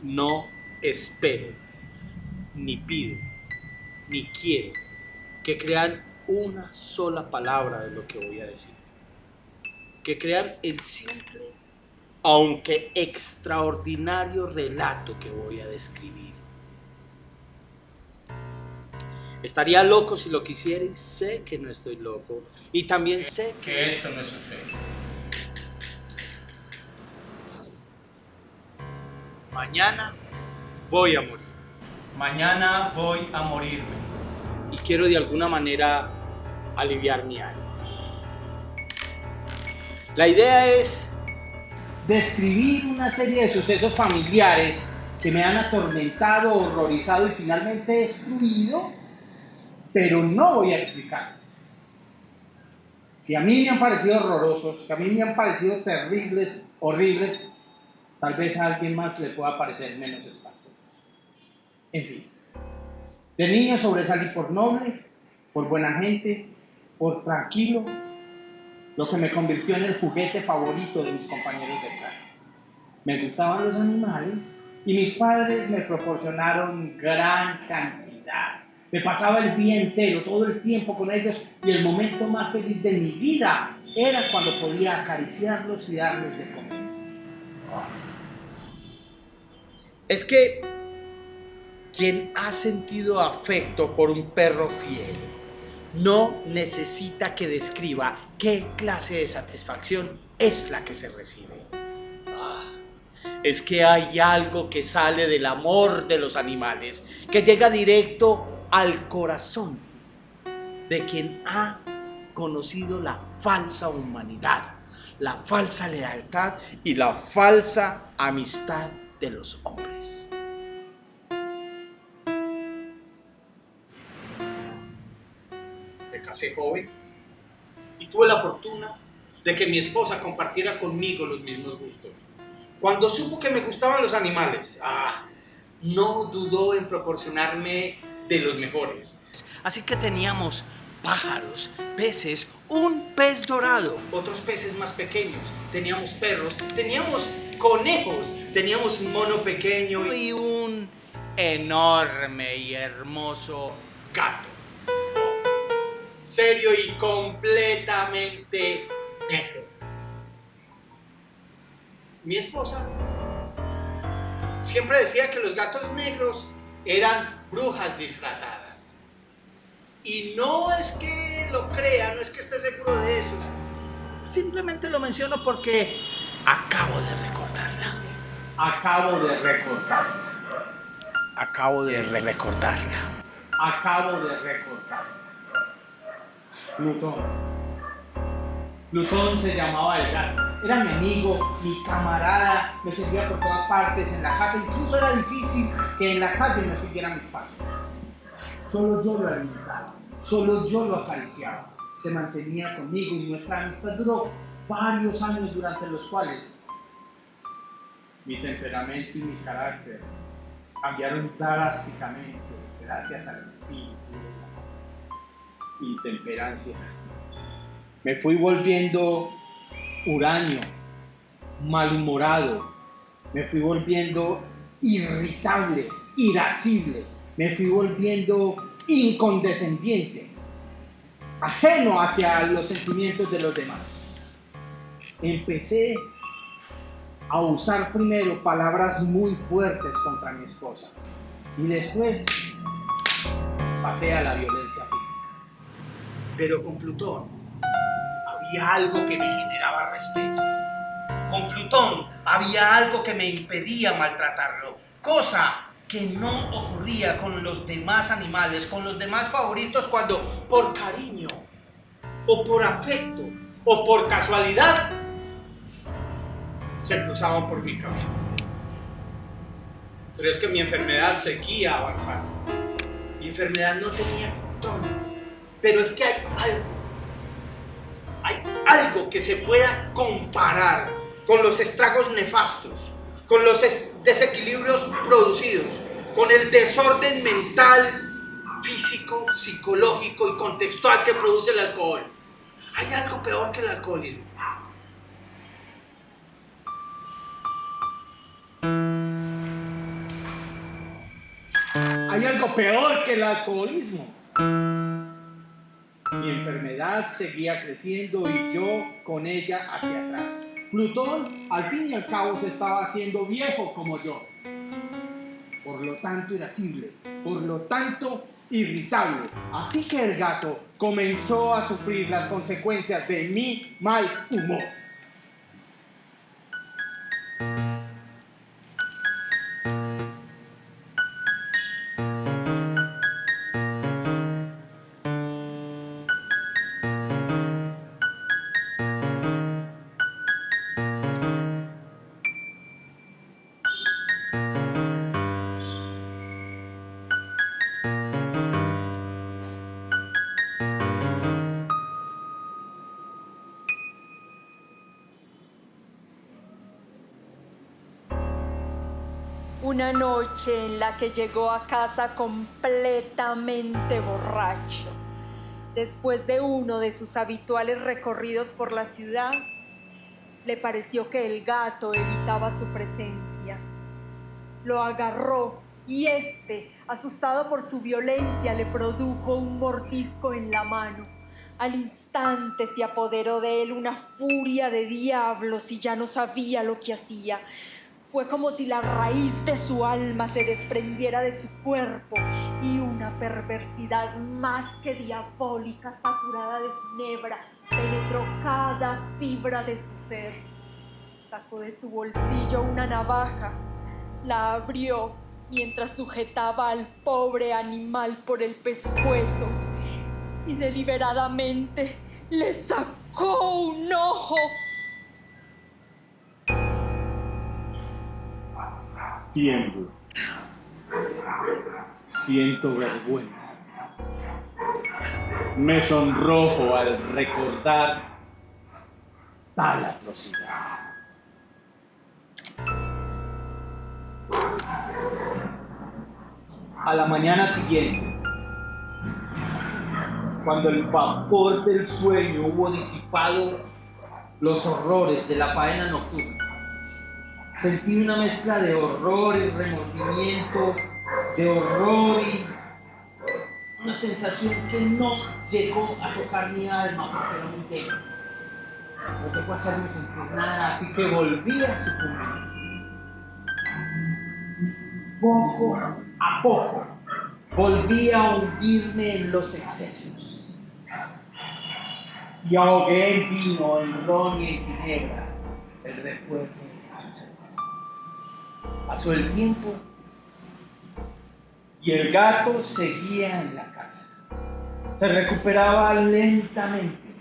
No espero, ni pido, ni quiero que crean una sola palabra de lo que voy a decir. Que crean el simple, aunque extraordinario relato que voy a describir. Estaría loco si lo quisiera y sé que no estoy loco. Y también sé que esto no es un sueño. Mañana voy a morir. Mañana voy a morirme. Y quiero de alguna manera aliviar mi alma. La idea es describir una serie de sucesos familiares que me han atormentado, horrorizado y finalmente destruido, pero no voy a explicar. Si a mí me han parecido horrorosos, si a mí me han parecido terribles, horribles, tal vez a alguien más le pueda parecer menos espantosos. En fin, de niño sobresalí por noble, por buena gente, por tranquilo, lo que me convirtió en el juguete favorito de mis compañeros de clase. Me gustaban los animales y mis padres me proporcionaron gran cantidad. Me pasaba el día entero, todo el tiempo con ellos, y el momento más feliz de mi vida era cuando podía acariciarlos y darles de comer. Es que quien ha sentido afecto por un perro fiel no necesita que describa qué clase de satisfacción es la que se recibe. Es que hay algo que sale del amor de los animales, que llega directo al corazón de quien ha conocido la falsa humanidad, la falsa lealtad y la falsa amistad de los hombres. Me casé joven y tuve la fortuna de que mi esposa compartiera conmigo los mismos gustos. Cuando supo que me gustaban los animales, no dudó en proporcionarme de los mejores. Así que teníamos pájaros, peces, un pez dorado, otros peces más pequeños, teníamos perros, teníamos conejos, teníamos un mono pequeño y un enorme y hermoso gato. Serio y completamente negro. Mi esposa siempre decía que los gatos negros eran brujas disfrazadas. Y no es que lo crea, no es que esté seguro de eso. Simplemente lo menciono porque acabo de recordarla. Acabo de recordarla. Plutón se llamaba el gato. Era mi amigo, mi camarada, me seguía por todas partes, en la casa. Incluso era difícil que en la calle no siguiera mis pasos. Solo yo lo alimentaba, solo yo lo acariciaba. Se mantenía conmigo y nuestra amistad duró varios años, durante los cuales mi temperamento y mi carácter cambiaron drásticamente gracias al espíritu de la intemperancia. Me fui volviendo huraño, malhumorado, me fui volviendo irritable, irascible, me fui volviendo incondescendiente, ajeno hacia los sentimientos de los demás. Empecé a usar primero palabras muy fuertes contra mi esposa y después pasé a la violencia física. Pero con Plutón había algo que me generaba respeto. Con Plutón había algo que me impedía maltratarlo, cosa que no ocurría con los demás animales, con los demás favoritos, cuando por cariño, o por afecto, o por casualidad, se cruzaban por mi camino. Pero es que mi enfermedad seguía avanzando. Mi enfermedad no tenía control. Pero es que hay algo que se pueda comparar con los estragos nefastos, con los desequilibrios producidos, con el desorden mental, físico, psicológico y contextual que produce el alcohol. Hay algo peor que el alcoholismo. Hay algo peor que el alcoholismo. Mi enfermedad seguía creciendo y yo con ella hacia atrás. Plutón, al fin y al cabo, se estaba haciendo viejo como yo. Por lo tanto, irascible. Por lo tanto, irritable. Así que el gato comenzó a sufrir las consecuencias de mi mal humor. Una noche en la que llegó a casa completamente borracho. Después de uno de sus habituales recorridos por la ciudad, le pareció que el gato evitaba su presencia. Lo agarró y asustado por su violencia, le produjo un mordisco en la mano. Al instante se apoderó de él una furia de diablos y ya no sabía lo que hacía. Fue como si la raíz de su alma se desprendiera de su cuerpo y una perversidad más que diabólica, saturada de ginebra, penetró cada fibra de su ser. Sacó de su bolsillo una navaja, la abrió mientras sujetaba al pobre animal por el pescuezo y deliberadamente le sacó un ojo. Tiemblo. Siento vergüenza. Me sonrojo al recordar tal atrocidad. A la mañana siguiente, cuando el vapor del sueño hubo disipado los horrores de la faena nocturna, sentí una mezcla de horror y remordimiento, de horror y una sensación que no llegó a tocar mi alma porque era muy débil. No tocó hacerme sentir nada, así que volví a sucumbir. Poco a poco, volví a hundirme en los excesos. Y ahogué en vino, en ron y en ginebra el recuerdo de lo sucedido. Pasó el tiempo y el gato seguía en la casa. Se recuperaba lentamente.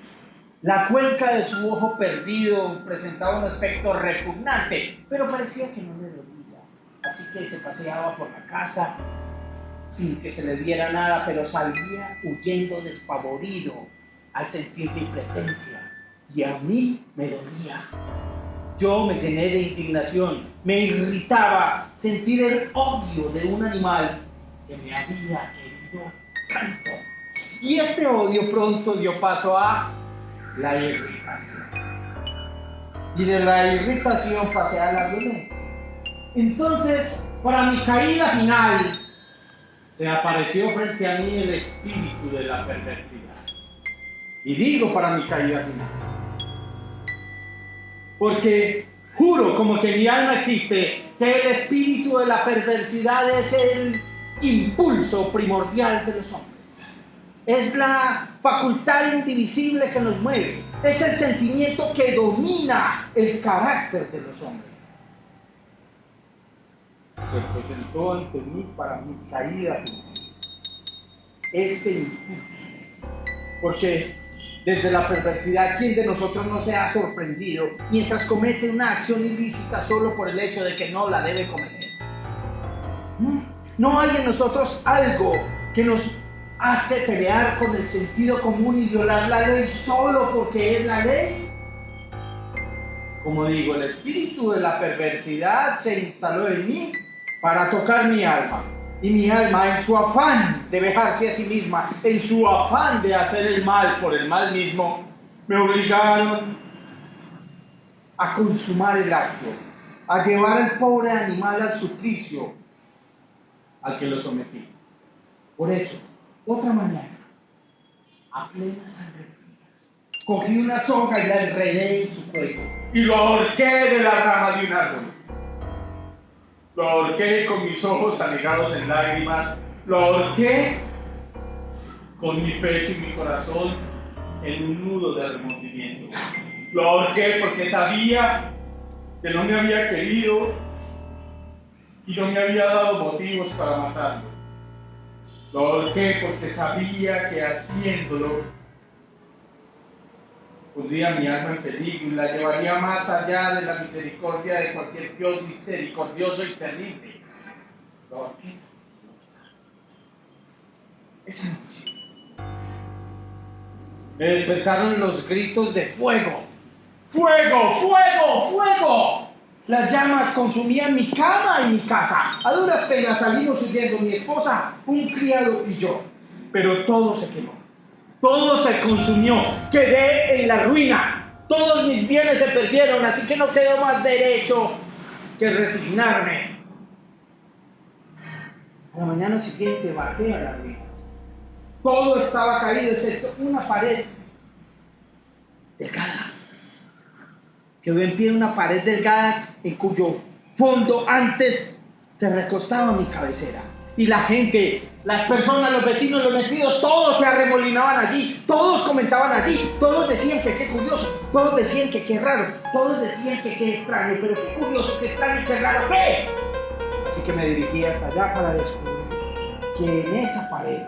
La cuenca de su ojo perdido presentaba un aspecto repugnante, pero parecía que no le dolía. Así que se paseaba por la casa sin que se le diera nada, pero salía huyendo despavorido al sentir mi presencia. Y a mí me dolía. Yo me llené de indignación, me irritaba sentir el odio de un animal que me había herido tanto. Y este odio pronto dio paso a la irritación. Y de la irritación pasé a la violencia. Entonces, para mi caída final, se apareció frente a mí el espíritu de la perversidad. Y digo para mi caída final, porque juro como que mi alma existe, que el espíritu de la perversidad es el impulso primordial de los hombres. Es la facultad indivisible que nos mueve. Es el sentimiento que domina el carácter de los hombres. Se presentó ante mí para mi caída final. Este impulso. Porque desde la perversidad, ¿quién de nosotros no se ha sorprendido mientras comete una acción ilícita solo por el hecho de que no la debe cometer? ¿No hay en nosotros algo que nos hace pelear con el sentido común y violar la ley solo porque es la ley? Como digo, el espíritu de la perversidad se instaló en mí para tocar mi alma. Y mi alma, en su afán de vejarse a sí misma, en su afán de hacer el mal por el mal mismo, me obligaron a consumar el acto, a llevar al pobre animal al suplicio, al que lo sometí. Por eso, otra mañana, a plena sangre fría, cogí una soga y la enredé en su cuello y lo ahorqué de la rama de un árbol. Lo ahorqué con mis ojos anegados en lágrimas, lo ahorqué con mi pecho y mi corazón en un nudo de remordimiento. Lo ahorqué porque sabía que no me había querido y no me había dado motivos para matarlo. Lo ahorqué porque sabía que haciéndolo pondría mi alma en peligro y la llevaría más allá de la misericordia de cualquier Dios misericordioso y terrible. Lo ahorqué. Esa noche me despertaron los gritos de fuego. ¡Fuego! ¡Fuego! ¡Fuego! Las llamas consumían mi cama y mi casa. A duras penas salimos huyendo mi esposa, un criado y yo. Pero todo se quemó. Todo se consumió. Quedé en la ruina. Todos mis bienes se perdieron, así que no quedó más derecho que resignarme. A la mañana siguiente bajé a las ruinas. Todo estaba caído excepto una pared delgada. Quedó en pie una pared delgada en cuyo fondo antes se recostaba mi cabecera. Y la gente, las personas, los vecinos, los metidos, todos se arremolinaban allí, todos comentaban allí, todos decían que qué curioso, todos decían que qué raro, todos decían que qué extraño, pero qué curioso, qué extraño, qué raro, ¿qué? Así que me dirigí hasta allá para descubrir que en esa pared,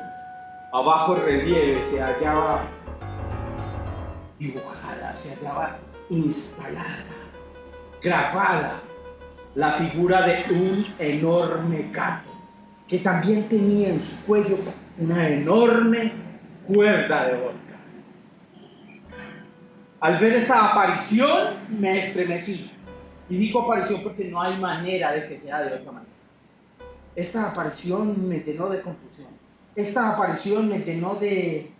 abajo en relieve, se hallaba dibujada, se hallaba instalada, grabada, la figura de un enorme gato que también tenía en su cuello una enorme cuerda de horca. Al ver esta aparición me estremecí, y digo aparición porque no hay manera de que sea de otra manera. Esta aparición me llenó de confusión, esta aparición me llenó de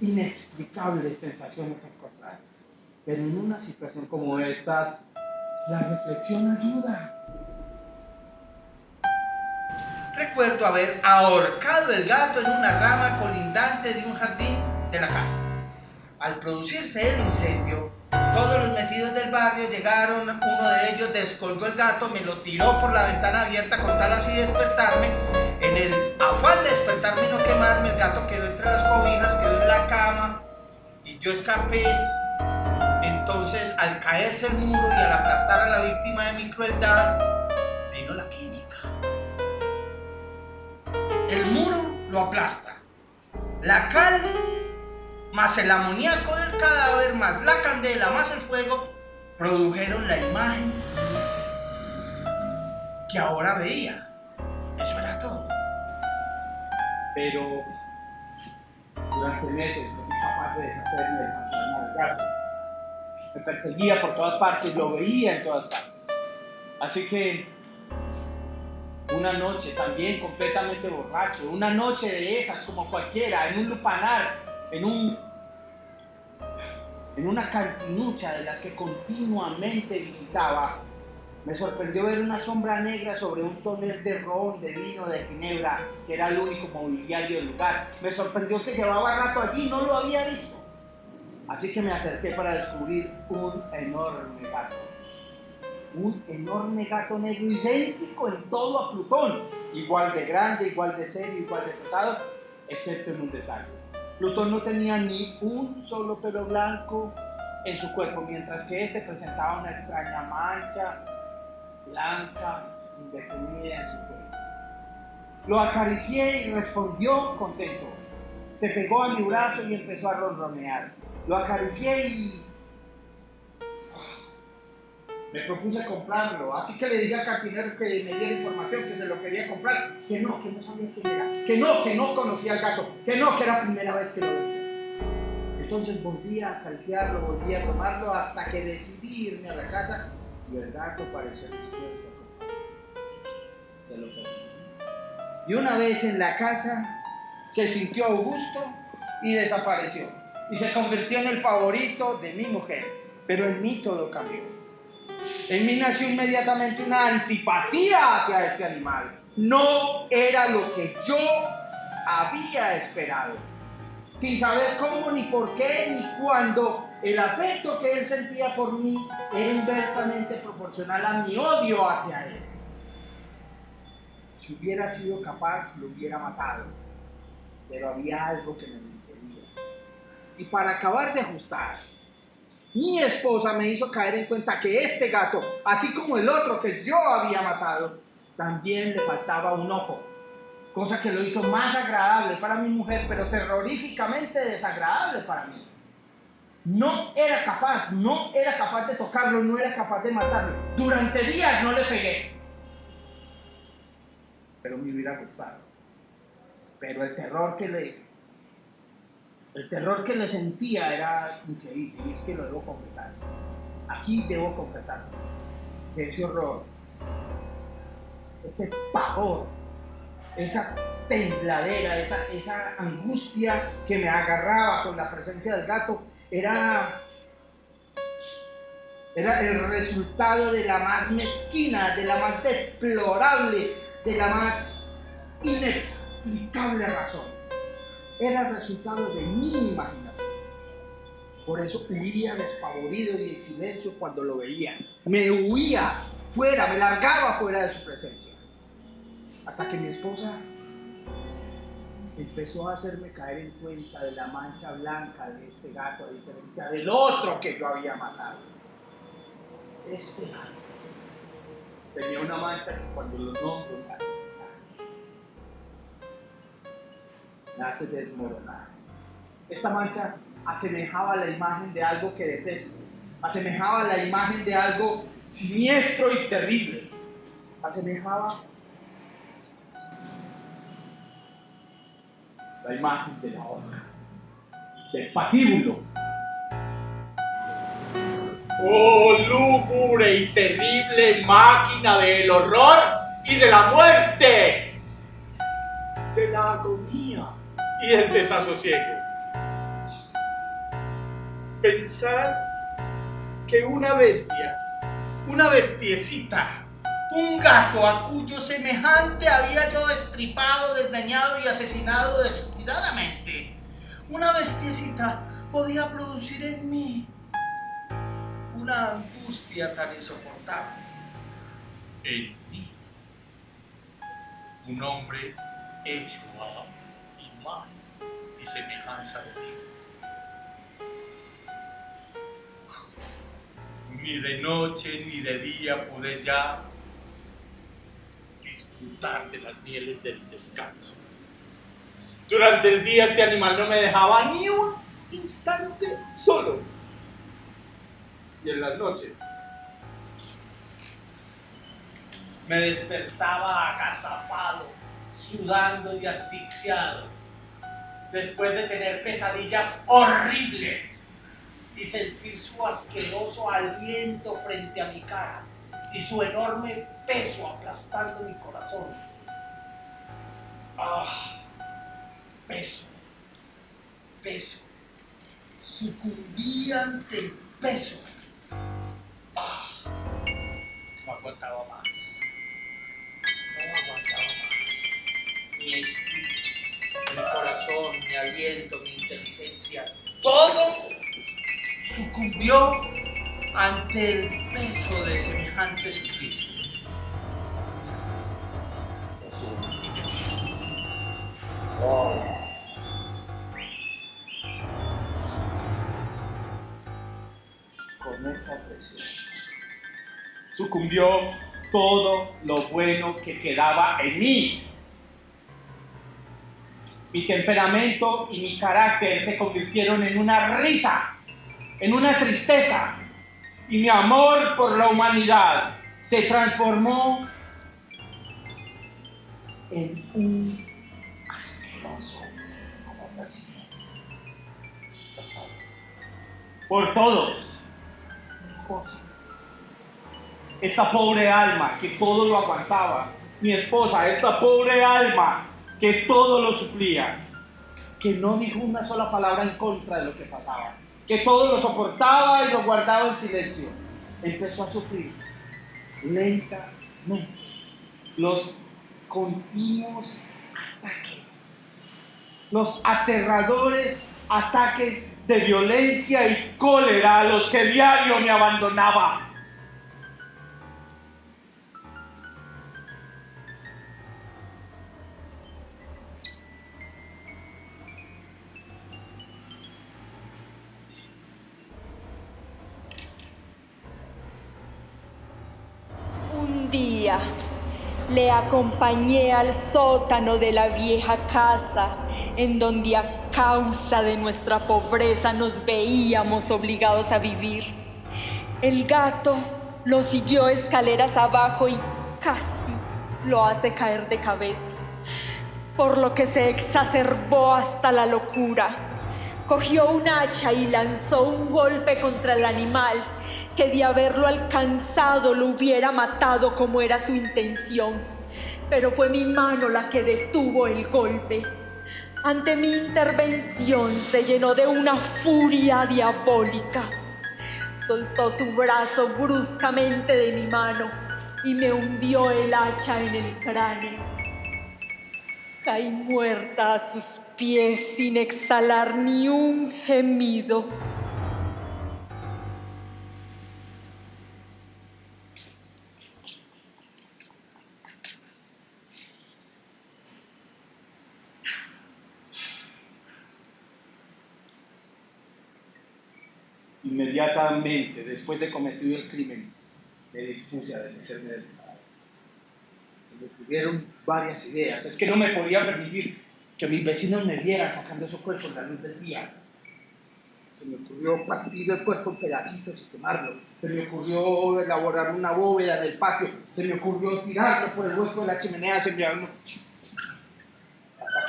inexplicables sensaciones encontradas. Pero en una situación como estas, la reflexión ayuda. Recuerdo haber ahorcado el gato en una rama colindante de un jardín de la casa. Al producirse el incendio, todos los metidos del barrio llegaron, uno de ellos descolgó el gato, me lo tiró por la ventana abierta con tal así despertarme. En el afán de despertarme y no quemarme, el gato quedó entre las cobijas, quedó en la cama y yo escapé. Entonces, al caerse el muro y al aplastar a la víctima de mi crueldad, vino la química. El muro lo aplasta. La cal, más el amoníaco del cadáver, más la candela, más el fuego, produjeron la imagen que ahora veía. Eso era todo. Pero durante meses no fui capaz de deshacerme del fantasma del gato. Me perseguía por todas partes, lo veía en todas partes. Así que una noche también completamente borracho, una noche de esas como cualquiera, en un lupanar, en una cantinucha de las que continuamente visitaba, me sorprendió ver una sombra negra sobre un tonel de ron, de vino, de ginebra, que era el único mobiliario del lugar. Me sorprendió que llevaba rato allí y no lo había visto. Así que me acerqué para descubrir un enorme gato. Un enorme gato negro idéntico en todo a Plutón. Igual de grande, igual de serio, igual de pesado, excepto en un detalle. Plutón no tenía ni un solo pelo blanco en su cuerpo, mientras que este presentaba una extraña mancha blanca indefinida en su cuerpo. Lo acaricié y respondió contento. Se pegó a mi brazo y empezó a ronronear. Lo acaricié y me propuse comprarlo, así que le dije al cantinero que me diera información, que se lo quería comprar, que no sabía quién era, que no conocía al gato, que era la primera vez que lo veía. Entonces volví a acariciarlo, volví a tomarlo hasta que decidí irme a la casa y el gato pareció dispuesto a comprarlo. Se lo pedí. Y una vez en la casa se sintió a gusto y desapareció. Y se convirtió en el favorito de mi mujer. Pero en mí todo cambió. En mí nació inmediatamente una antipatía hacia este animal. no era lo que yo había esperado. Sin saber cómo, ni por qué, ni cuándo, el afecto que él sentía por mí era inversamente proporcional a mi odio hacia él. Si hubiera sido capaz, lo hubiera matado, pero había algo que me lo impedía. Y para acabar de ajustar, mi esposa me hizo caer en cuenta que este gato, así como el otro que yo había matado, también le faltaba un ojo, cosa que lo hizo más agradable para mi mujer, pero terroríficamente desagradable para mí. No era capaz de tocarlo, no era capaz de matarlo. Durante días no le pegué, pero me hubiera gustado. Pero el terror que le sentía era increíble, y es que lo debo confesar. Aquí debo confesar que ese horror, ese pavor, esa tembladera, esa angustia que me agarraba con la presencia del gato, era el resultado de la más mezquina, de la más deplorable, de la más inexplicable razón. Era el resultado de mi imaginación. Por eso huía despavorido y en silencio cuando lo veía. Me huía fuera, me largaba fuera de su presencia. Hasta que mi esposa empezó a hacerme caer en cuenta de la mancha blanca de este gato, a diferencia del otro que yo había matado. Este gato tenía una mancha que cuando lo nombro me hace desmoronar. Esta mancha asemejaba la imagen de algo que detesto, asemejaba la imagen de algo siniestro y terrible, asemejaba la imagen de la horca, del patíbulo. ¡Oh, lúgubre y terrible máquina del horror y de la muerte! De la agonía y del desasosiego. Pensar que una bestiecita, un gato a cuyo semejante había yo destripado, desdeñado y asesinado descuidadamente, una bestiecita podía producir en mí una angustia tan insoportable. En mí, un hombre hecho a imagen y semejanza de Dios. Ni de noche ni de día pude ya disfrutar de las mieles del descanso. Durante el día este animal no me dejaba ni un instante solo. Y en las noches me despertaba agazapado, sudando y asfixiado, después de tener pesadillas horribles y sentir su asqueroso aliento frente a mi cara y su enorme peso aplastando mi corazón. Peso, sucumbí ante el peso. No aguantaba más. Mi espíritu, mi corazón, mi aliento, mi inteligencia, todo sucumbió ante el peso de semejante suplicio. Con esta presión sucumbió todo lo bueno que quedaba en mí. Mi temperamento y mi carácter se convirtieron en una risa, en una tristeza, y mi amor por la humanidad se transformó en un asqueroso aborrecimiento por todos. Mi esposa, esta pobre alma que todo lo aguantaba, mi esposa, esta pobre alma que todo lo suplía, que no dijo una sola palabra en contra de lo que pasaba, que todo lo soportaba y lo guardaba en silencio, empezó a sufrir lentamente los continuos ataques. Los aterradores ataques de violencia y cólera a los que diario me abandonaba. Un día le acompañé al sótano de la vieja casa, en donde a causa de nuestra pobreza nos veíamos obligados a vivir. El gato lo siguió escaleras abajo y casi lo hace caer de cabeza, por lo que se exacerbó hasta la locura. Cogió un hacha y lanzó un golpe contra el animal, que de haberlo alcanzado lo hubiera matado como era su intención. Pero fue mi mano la que detuvo el golpe. Ante mi intervención se llenó de una furia diabólica. Soltó su brazo bruscamente de mi mano y me hundió el hacha en el cráneo. Caí muerta a sus pies sin exhalar ni un gemido. Inmediatamente después de cometido el crimen, me dispuse a deshacerme del cadáver. Se me ocurrieron varias ideas. Es que no me podía permitir que mis vecinos me vieran sacando esos cuerpos a la luz del día. Se me ocurrió partir el cuerpo en pedacitos y quemarlo. Se me ocurrió elaborar una bóveda en el patio. Se me ocurrió tirarlo por el hueco de la chimenea. Hasta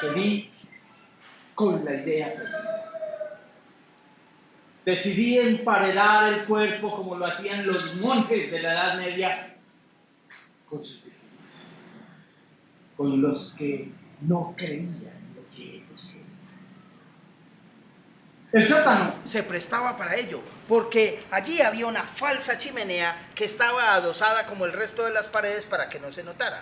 que di con la idea precisa. Decidí emparedar el cuerpo como lo hacían los monjes de la Edad Media con sus víctimas, con los que no creían lo que ellos creían. El sótano se prestaba para ello, porque allí había una falsa chimenea que estaba adosada como el resto de las paredes para que no se notara.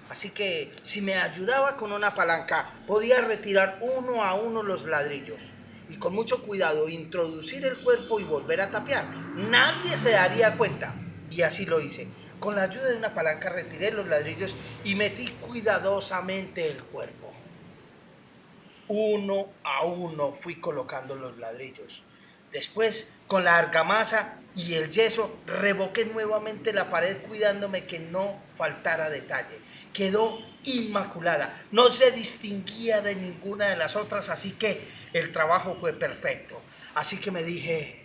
Así que si me ayudaba con una palanca, podía retirar uno a uno los ladrillos y con mucho cuidado introducir el cuerpo y volver a tapiar. Nadie se daría cuenta. Y así lo hice. Con la ayuda de una palanca retiré los ladrillos y metí cuidadosamente el cuerpo. Uno a uno fui colocando los ladrillos. Después, con la argamasa y el yeso, revoqué nuevamente la pared cuidándome que no faltara detalle. Quedó inmaculada, no se distinguía de ninguna de las otras, así que el trabajo fue perfecto. Así que me dije,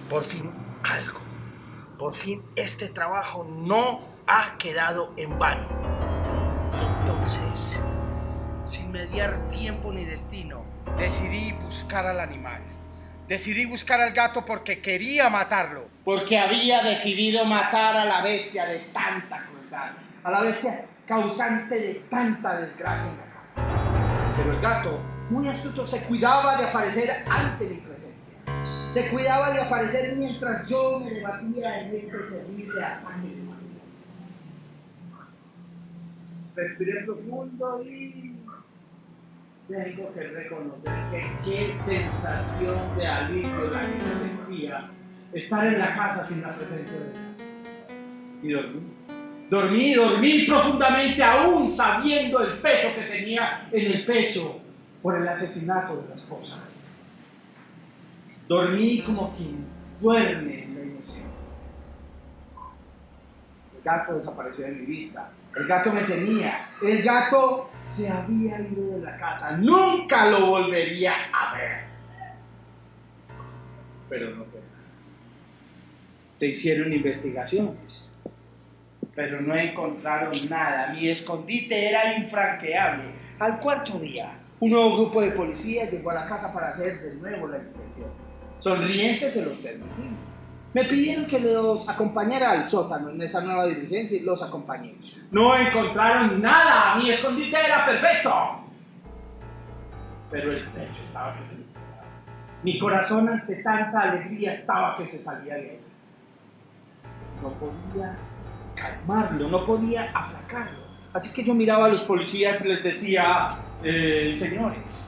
por fin algo, por fin este trabajo no ha quedado en vano. Y entonces, sin mediar tiempo ni destino, decidí buscar al animal. Decidí buscar al gato porque quería matarlo. Porque había decidido matar a la bestia de tanta crueldad, a la bestia causante de tanta desgracia en la casa. Pero el gato, muy astuto, se cuidaba de aparecer ante mi presencia. Se cuidaba de aparecer mientras yo me debatía en este terrible ataque. Respiré profundo y tengo que reconocer que qué sensación de alivio la que se sentía estar en la casa sin la presencia de él. Y dormí profundamente, aún sabiendo el peso que tenía en el pecho por el asesinato de la esposa. Dormí como quien duerme en la inocencia. El gato desapareció de mi vista. El gato me temía. El gato se había ido de la casa. Nunca lo volvería a ver. Pero no fue así. Se hicieron investigaciones, pero no encontraron nada. Mi escondite era infranqueable. Al cuarto día, un nuevo grupo de policías llegó a la casa para hacer de nuevo la inspección. Sonrientes se los permití. Me pidieron que los acompañara al sótano en esa nueva diligencia y los acompañé. No encontraron nada, mi escondite era perfecto. Pero el pecho estaba que se me estiraba. Mi corazón ante tanta alegría estaba que se salía de él. No podía calmarlo, no podía aplacarlo. Así que yo miraba a los policías y les decía, señores,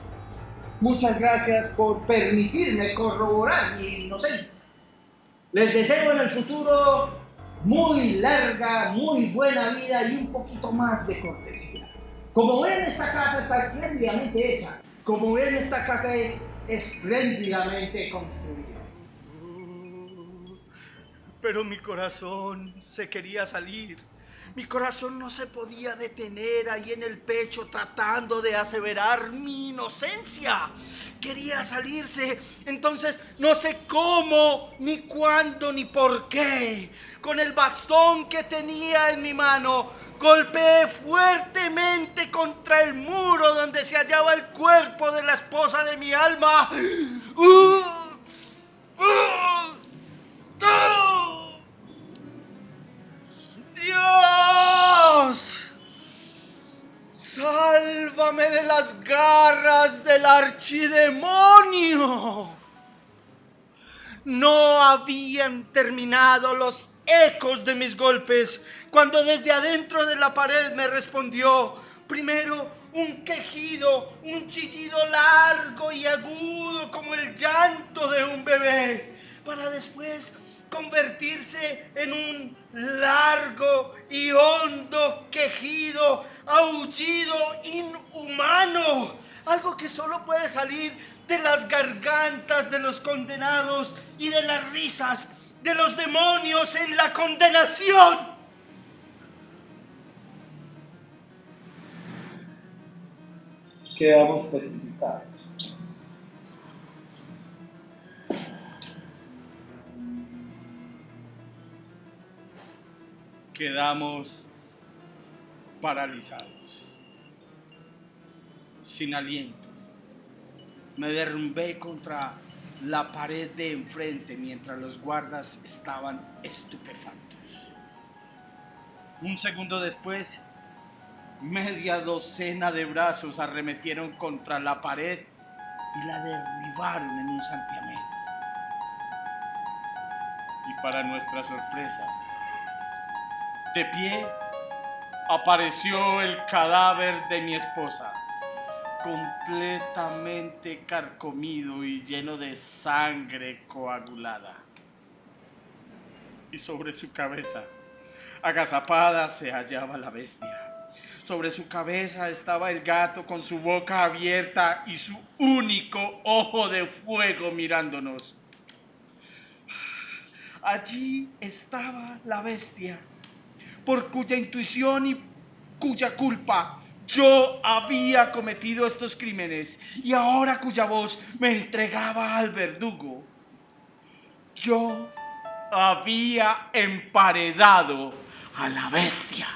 muchas gracias por permitirme corroborar mi inocencia. Les deseo en el futuro muy larga, muy buena vida y un poquito más de cortesía. Como ven, esta casa está espléndidamente hecha. Como ven, esta casa es espléndidamente construida. Pero mi corazón se quería salir. Mi corazón no se podía detener ahí en el pecho tratando de aseverar mi inocencia. Quería salirse. Entonces no sé cómo, ni cuándo, ni por qué. Con el bastón que tenía en mi mano, golpeé fuertemente contra el muro donde se hallaba el cuerpo de la esposa de mi alma. ¡Dios! ¡Sálvame de las garras del archidemonio! No habían terminado los ecos de mis golpes cuando desde adentro de la pared me respondió primero un quejido, un chillido largo y agudo como el llanto de un bebé, para después convertirse en un largo y hondo quejido, aullido inhumano, algo que solo puede salir de las gargantas de los condenados y de las risas de los demonios en la condenación. Quedamos petrificados. Quedamos paralizados, sin aliento. Me derrumbé contra la pared de enfrente mientras los guardas estaban estupefactos. Un segundo después, media docena de brazos arremetieron contra la pared y la derribaron en un santiamén. Y para nuestra sorpresa, de pie apareció el cadáver de mi esposa, completamente carcomido y lleno de sangre coagulada. Y sobre su cabeza, agazapada, se hallaba la bestia. Sobre su cabeza estaba el gato con su boca abierta y su único ojo de fuego mirándonos. Allí estaba la bestia, por cuya intuición y cuya culpa yo había cometido estos crímenes y ahora cuya voz me entregaba al verdugo. Yo había emparedado a la bestia.